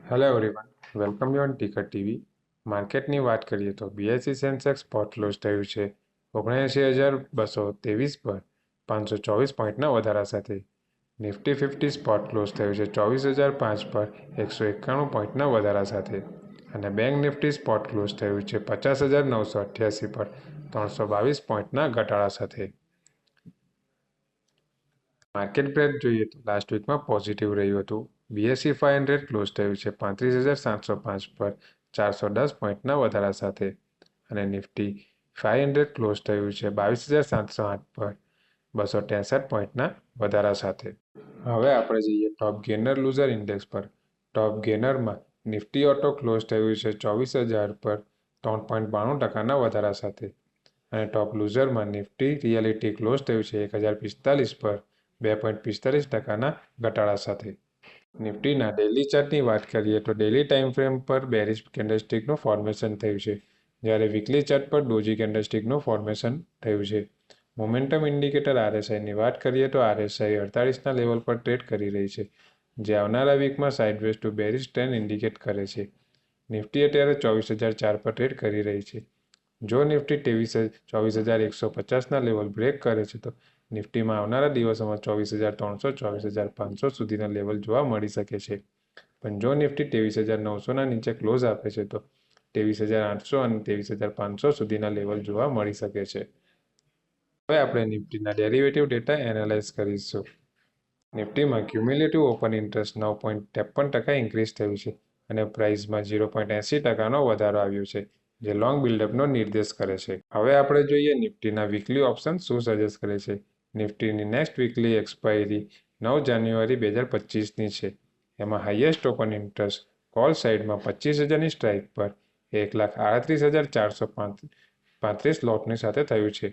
Hello everyone, welcome you on Ticker TV. માર્કેટની વાત કરીએ તો બીએસસી સેન્સેક્સ સ્પોટ ક્લોઝ થયું છે 79,223 પર 524 પોઈન્ટના વધારા સાથે. નિફ્ટી 50 સ્પોટ ક્લોઝ થયું છે 24,005 પર 191 પોઈન્ટના વધારા સાથે. અને બેંક નિફ્ટી સ્પોટ ક્લોઝ થયું છે 50,988 પર 322 પોઈન્ટના ઘટાડા સાથે. માર્કેટ બ્રેક જોઈએ તો લાસ્ટ વીકમાં પોઝિટિવ રહ્યું હતું. બીએસસી 500 ક્લોઝ થયું છે 35,705 પર 410 પોઈન્ટના વધારા સાથે. અને નિફ્ટી 500 ક્લોઝ થયું છે 22,708 પર 263 પોઈન્ટના વધારા સાથે. હવે આપણે જઈએ ટોપ ગેનર લૂઝર ઇન્ડેક્સ પર. ટોપ ગેનરમાં નિફ્ટી ઓટો ક્લોઝ થયું છે 24,000 પર 3.92% વધારા સાથે. અને ટોપ લૂઝરમાં નિફ્ટી રિયાલિટી ક્લોઝ થયું છે 1,045 પર 2.45% ઘટાડા સાથે. નિફ્ટીના ડેઇલી ચાર્ટની વાત કરીએ તો ડેઇલી ટાઈમ ફ્રેમ પર બેરિશ કેન્ડલસ્ટિકનું ફોર્મેશન થયું છે, જ્યારે વીકલી ચાર્ટ પર ડોજી કેન્ડલસ્ટિકનું ફોર્મેશન થયું છે. મોમેન્ટમ ઇન્ડિકેટર આરએસઆઈની વાત કરીએ તો આરએસઆઈ 48ના લેવલ પર ટ્રેડ કરી રહી છે, જે આવનારા વીકમાં sideways to bearish trend indicate કરે છે. નિફ્ટી અત્યારે 24,004 પર ટ્રેડ કરી રહી છે. જો નિફ્ટી 24,150ના લેવલ બ્રેક કરે છે તો નિફ્ટીમાં આવનારા દિવસોમાં 24,300 24,500 સુધીના લેવલ જોવા મળી શકે છે. પણ જો નિફ્ટી 23,900ના નીચે ક્લોઝ આપે છે તો 23,800 અને 23,500 સુધીના લેવલ જોવા મળી શકે છે. હવે આપણે નિફ્ટીના ડેરિવેટિવ ડેટા એનાલાઇઝ કરીશું. નિફ્ટીમાં ક્યુમ્યુલેટિવ ઓપન ઇન્ટરેસ્ટ 9.53% ઇન્ક્રીઝ થયું છે અને પ્રાઇસમાં 0.80%નો વધારો આવ્યો છે, જે લોંગ બિલ્ડઅપનો નિર્દેશ કરે છે. હવે આપણે જોઈએ નિફ્ટીના વીકલી ઓપ્શન શું સજેસ્ટ કરે છે. નિફ્ટીની નેક્સ્ટ વીકલી એક્સપાયરી 9 જાન્યુઆરી 2025ની છે. એમાં હાઈએસ્ટ ઓપન ઇન્ટરેસ્ટ કોલ સાઇડમાં 25,000ની સ્ટ્રાઇક પર 1,38,435 લોટની સાથે થયું છે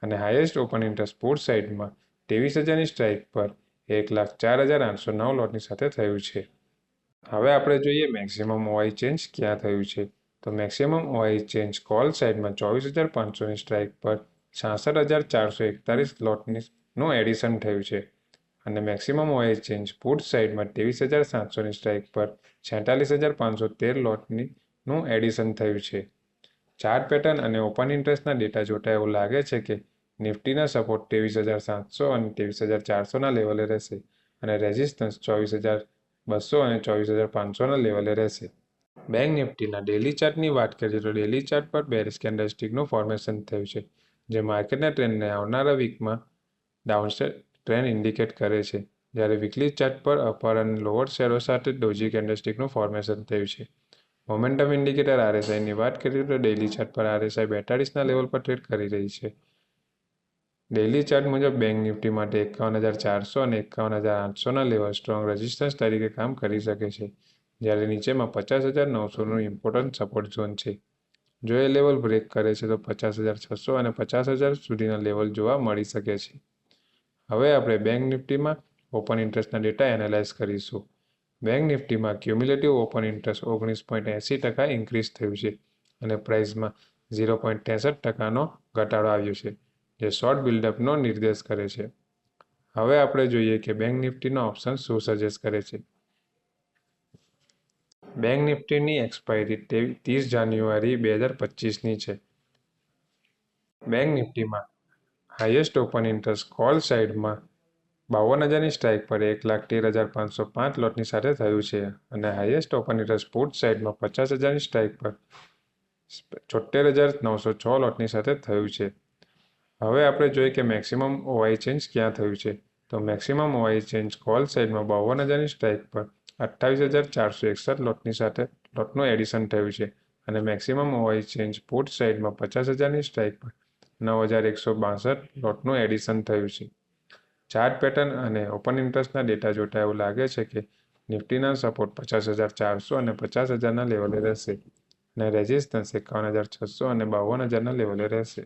અને હાઈએસ્ટ ઓપન ઇન્ટરેસ્ટ પુટ સાઇડમાં 23,000ની સ્ટ્રાઇક પર 1,04,809 લોટની સાથે થયું છે. હવે આપણે જોઈએ મેક્સિમમ ઓઆઈ ચેન્જ ક્યાં થયું છે. તો મેક્સિમમ ઓઆઈ ચેન્જ કોલ સાઇડમાં 24,500ની સ્ટ્રાઇક પર 66,441 લોટનું એડિશન થયું છે અને મેક્સિમમ ઓઆઈ ચેન્જ પુટ સાઇડમાં 23,700ની સ્ટ્રાઇક પર 46,513 લોટનું એડિશન થયું છે. ચાર્ટ પેટર્ન અને ઓપન ઇન્ટરેસ્ટના ડેટા જોતા એવું લાગે છે કે નિફ્ટીના સપોર્ટ 23,700 અને 23,400ના લેવલે રહેશે અને રેઝિસ્ટન્સ 24,200 અને 24,500ના લેવલે રહેશે. બેંક નિફ્ટીના ડેલી ચાર્ટની વાત કરીએ તો ડેલી ચાર્ટ પર બેરિશ કેન્ડલસ્ટિકનું ફોર્મેશન થયું છે, જે માર્કેટના ટ્રેન્ડને આવનારા વીકમાં ડાઉનસાઇડ ટ્રેન્ડ ઇન્ડિકેટ કરે છે, જ્યારે વીકલી ચાર્ટ પર અપર અને લોઅર શેડો સાથે ડોજી કેન્ડલસ્ટિકનું ફોર્મેશન થયું છે. મોમેન્ટમ ઇન્ડિકેટર આરએસઆઈની વાત કરીએ તો ડેઇલી ચાર્ટ પર આરએસઆઈ 42ના લેવલ પર ટ્રેડ કરી રહી છે. ડેઇલી ચાર્ટ મુજબ બેંક નિફ્ટી માટે 51,400 અને 51,800ના લેવલ સ્ટ્રોંગ રેઝિસ્ટન્સ તરીકે કામ કરી શકે છે, જ્યારે નીચેમાં 50,900નું ઇમ્પોર્ટન્ટ સપોર્ટ ઝોન છે. જો એ લેવલ બ્રેક કરે છે તો 50,600 અને 50,000 સુધીના લેવલ જોવા મળી શકે છે. હવે આપણે બેંક નિફ્ટીમાં ઓપન ઇન્ટરેસ્ટના ડેટા એનાલાઇઝ કરીશું. બેંક નિફ્ટીમાં ક્યુમ્યુલેટિવ ઓપન ઇન્ટરેસ્ટ 19.80% ઇન્ક્રીઝ થયું છે અને પ્રાઇસમાં 0.63%નો ઘટાડો આવ્યો છે, જે શોર્ટ બિલ્ડઅપનો નિર્દેશ કરે છે. હવે આપણે જોઈએ કે બેંક નિફ્ટીનો ઓપ્શન શું સજેસ્ટ કરે છે. બેંક નિફ્ટીની એક્સપાયરી 30 જાન્યુઆરી 2025ની છે. બેંક નિફ્ટીમાં હાઈએસ્ટ ઓપન ઇન્ટરેસ્ટ કોલ સાઇડમાં 52,000ની સ્ટ્રાઇક પર 1,13,505 લોટની સાથે થયું છે અને હાઈએસ્ટ ઓપન ઇન્ટરેસ્ટ પુટ સાઇડમાં 50,000ની સ્ટ્રાઇક પર 76,906 લોટની સાથે થયું છે. હવે આપણે જોઈએ કે મેક્સિમમ ઓઆઈ ચેન્જ ક્યાં થયું છે. તો મેક્સિમમ ઓઆઈ ચેન્જ કોલ સાઇડમાં 52,000ની સ્ટ્રાઇક પર 28,461 લોટની સાથે લોટનું એડિશન થયું છે અને મેક્સિમમ ઓઆઈ ચેન્જ પુટ સાઇડમાં 50,000ની સ્ટ્રાઇક પર 9,162 લોટનું એડિશન થયું છે. ચાર્ટ પેટર્ન અને ઓપન ઇન્ટરેસ્ટના ડેટા જોતા એવું લાગે છે કે નિફ્ટીના સપોર્ટ 50,400 અને 50,000ના લેવલે રહેશે અને રેઝિસ્ટન્સ 51,600 અને 52,000ના લેવલે રહેશે.